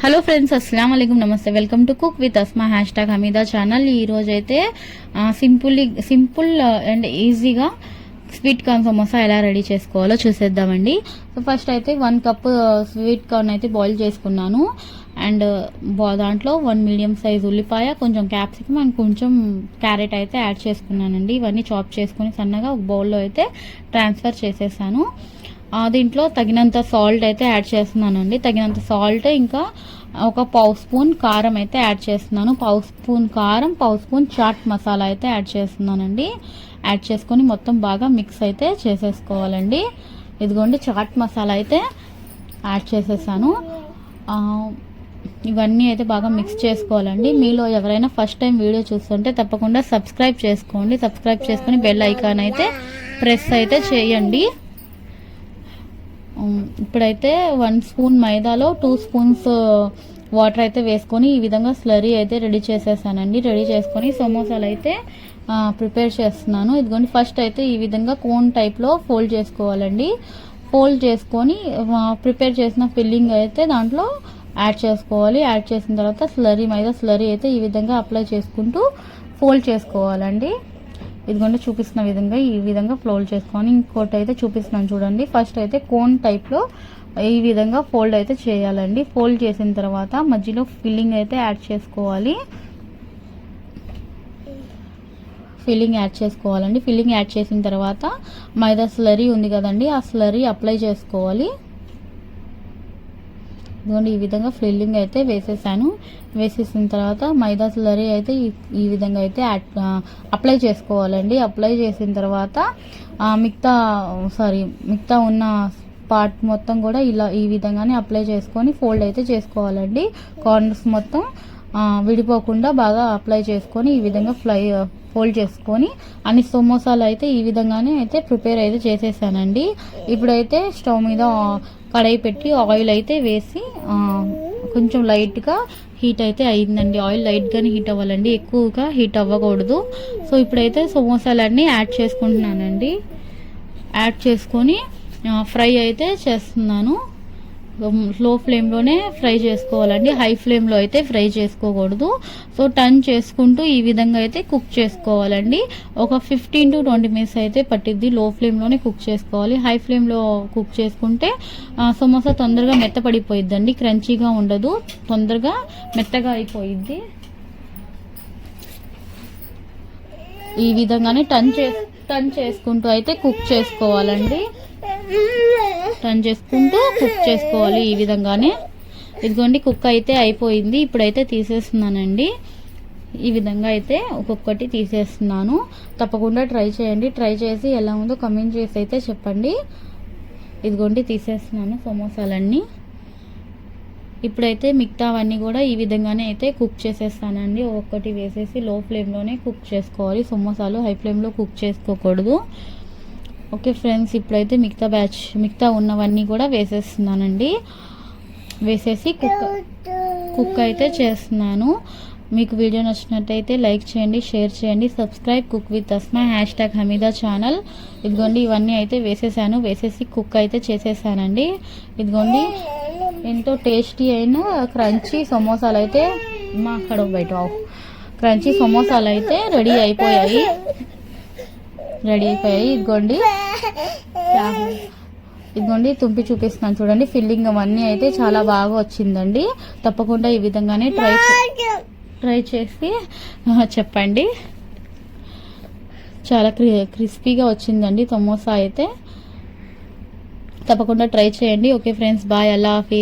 Hello friends, అస్సలం వాలేకుమ్, నమస్తే. Welcome to cook with Asma #Hamida channel. ఈ రోజు అయితే సింపుల్ అండ్ ఈజీగా స్వీట్ కార్న్ సమోసా ఎలా రెడీ చేసుకోవాలో చూసేద్దామండి. సో ఫస్ట్ అయితే 1 కప్ స్వీట్ కార్న్ అయితే బాయిల్ చేసుకున్నాను. అండ్ దాంట్లో 1 మీడియం సైజ్ ఉల్లిపాయ, కొంచెం క్యాప్సికమ్ అండ్ కొంచెం క్యారెట్ అయితే యాడ్ చేసుకున్నానండి. ఇవన్నీ చాప్ చేసుకుని సన్నగా ఒక బౌల్లో అయితే ట్రాన్స్ఫర్ చేసేసాను. దీంట్లో తగినంత సాల్ట్ అయితే యాడ్ చేస్తున్నానండి. తగినంత సాల్ట్, ఇంకా ఒక పావు స్పూన్ కారం అయితే యాడ్ చేస్తున్నాను. పావు స్పూన్ కారం, పావు స్పూన్ చాట్ మసాలా అయితే యాడ్ చేస్తున్నానండి. యాడ్ చేసుకొని మొత్తం బాగా మిక్స్ అయితే చేసేసుకోవాలండి. ఇదిగోండి చాట్ మసాలా అయితే యాడ్ చేసేసాను. ఇవన్నీ అయితే బాగా మిక్స్ చేసుకోవాలండి. మీలో ఎవరైనా ఫస్ట్ టైం వీడియో చూస్తుంటే తప్పకుండా సబ్స్క్రైబ్ చేసుకోండి. సబ్స్క్రైబ్ చేసుకొని బెల్ ఐకాన్ అయితే ప్రెస్ అయితే చేయండి. ఇప్పుడైతే 1 స్పూన్ మైదాలో 2 స్పూన్స్ వాటర్ అయితే వేసుకొని ఈ విధంగా స్లరీ అయితే రెడీ చేసేసానండి. రెడీ చేసుకొని సమోసాలు అయితే ప్రిపేర్ చేస్తున్నాను. ఇదిగోండి ఫస్ట్ అయితే ఈ విధంగా కోన్ టైప్లో ఫోల్డ్ చేసుకోవాలండి. ఫోల్డ్ చేసుకొని ప్రిపేర్ చేసిన ఫిల్లింగ్ అయితే దాంట్లో యాడ్ చేసుకోవాలి. యాడ్ చేసిన తర్వాత మైదా స్లరీ అయితే ఈ విధంగా అప్లై చేసుకుంటూ ఫోల్డ్ చేసుకోవాలండి. ఇదిగోండి చూపిస్తున్న విధంగా ఈ విధంగా ఫోల్డ్ చేసుకొని, ఇంకోటి అయితే చూపిస్తున్నాను చూడండి. ఫస్ట్ అయితే కోన్ టైప్లో ఈ విధంగా ఫోల్డ్ అయితే చేయాలండి. ఫోల్డ్ చేసిన తర్వాత మధ్యలో ఫిల్లింగ్ అయితే యాడ్ చేసుకోవాలి. ఫిల్లింగ్ యాడ్ చేసిన తర్వాత మైదా స్లరీ ఉంది కదండి, ఆ స్లరీ అప్లై చేసుకోవాలి. ఇదిగోండి ఈ విధంగా ఫిల్లింగ్ అయితే వేసేసిన తర్వాత మైదా స్లరీ అయితే ఈ విధంగా అయితే అప్లై చేసుకోవాలండి. అప్లై చేసిన తర్వాత మిగతా ఉన్న పార్ట్ మొత్తం కూడా ఈ విధంగానే అప్లై చేసుకొని ఫోల్డ్ అయితే చేసుకోవాలండి. కార్నర్స్ మొత్తం విడిపోకుండా బాగా అప్లై చేసుకొని ఈ విధంగా ఫోల్డ్ చేసుకొని అన్ని సమోసాలు అయితే ఈ విధంగానే అయితే ప్రిపేర్ అయితే చేసేసానండి. ఇప్పుడైతే స్టవ్ మీద కడాయి పెట్టి ఆయిల్ అయితే వేసి కొంచెం లైట్గా హీట్ అయితే అయిందండి. ఆయిల్ లైట్గానే హీట్ అవ్వాలండి, ఎక్కువగా హీట్ అవ్వకూడదు. సో ఇప్పుడైతే సమోసాలన్నీ యాడ్ చేసుకుంటున్నానండి. యాడ్ చేసుకొని ఫ్రై అయితే చేస్తున్నాను. లో ఫ్లేమ్లోనే ఫ్రై చేసుకోవాలండి, హై ఫ్లేమ్లో అయితే ఫ్రై చేసుకోకూడదు. సో టర్న్ చేసుకుంటూ ఈ విధంగా అయితే కుక్ చేసుకోవాలండి. ఒక 15 to 20 మినిట్స్ అయితే పట్టిద్ది. లో ఫ్లేమ్లోనే కుక్ చేసుకోవాలి. హై ఫ్లేమ్లో కుక్ చేసుకుంటే సమోసా తొందరగా మెత్తపడిపోయిద్దండి, క్రంచీగా ఉండదు, తొందరగా మెత్తగా అయిపోయిద్ది. ఈ విధంగానే టర్న్ చేసుకుంటూ అయితే కుక్ చేసుకోవాలండి. టర్న్ చేసుకుంటూ కుక్ చేసుకోవాలి ఈ విధంగానే. ఇదిగోండి కుక్ అయితే అయిపోయింది. ఇప్పుడైతే తీసేస్తున్నానండి. ఈ విధంగా అయితే ఒక్కొక్కటి తీసేస్తున్నాను. తప్పకుండా ట్రై చేయండి. ట్రై చేసి ఎలా ఉందో కమెంట్ చేసి అయితే చెప్పండి. ఇదిగోండి తీసేస్తున్నాను సమోసాలన్నీ. ఇప్పుడైతే మిగతావన్నీ కూడా ఈ విధంగానే అయితే కుక్ చేసేస్తానండి. ఒక్కొక్కటి వేసేసి లో ఫ్లేమ్లోనే కుక్ చేసుకోవాలి. సమోసాలు హై ఫ్లేమ్లో కుక్ చేసుకోకూడదు. ఓకే ఫ్రెండ్స్, ఇప్పుడైతే మిగతా ఉన్నవన్నీ కూడా వేసేస్తున్నానండి. వేసేసి కుక్ అయితే చేస్తున్నాను. మీకు వీడియో నచ్చినట్టయితే లైక్ చేయండి, షేర్ చేయండి, subscribe cook with Asma #Hamida channel. ఇదిగోండి ఇవన్నీ అయితే వేసేసి కుక్ అయితే చేసేసానండి. ఇదిగోండి ఎంతో టేస్టీ అయిన క్రంచీ సమోసాలు అయితే క్రంచీ సమోసాలు అయితే రెడీ అయిపోయాయి. ఇదిగోండి తుంపి చూపిస్తున్నాను చూడండి. ఫిల్లింగ్ అవన్నీ అయితే చాలా బాగా వచ్చిందండి. తప్పకుండా ఈ విధంగానే ట్రై చేసి చెప్పండి. చాలా క్రిస్పీగా వచ్చిందండి సమోసా అయితే. తప్పకుండా ట్రై చేయండి. ఓకే ఫ్రెండ్స్, బాయ్, అల్లా హాఫీజ్.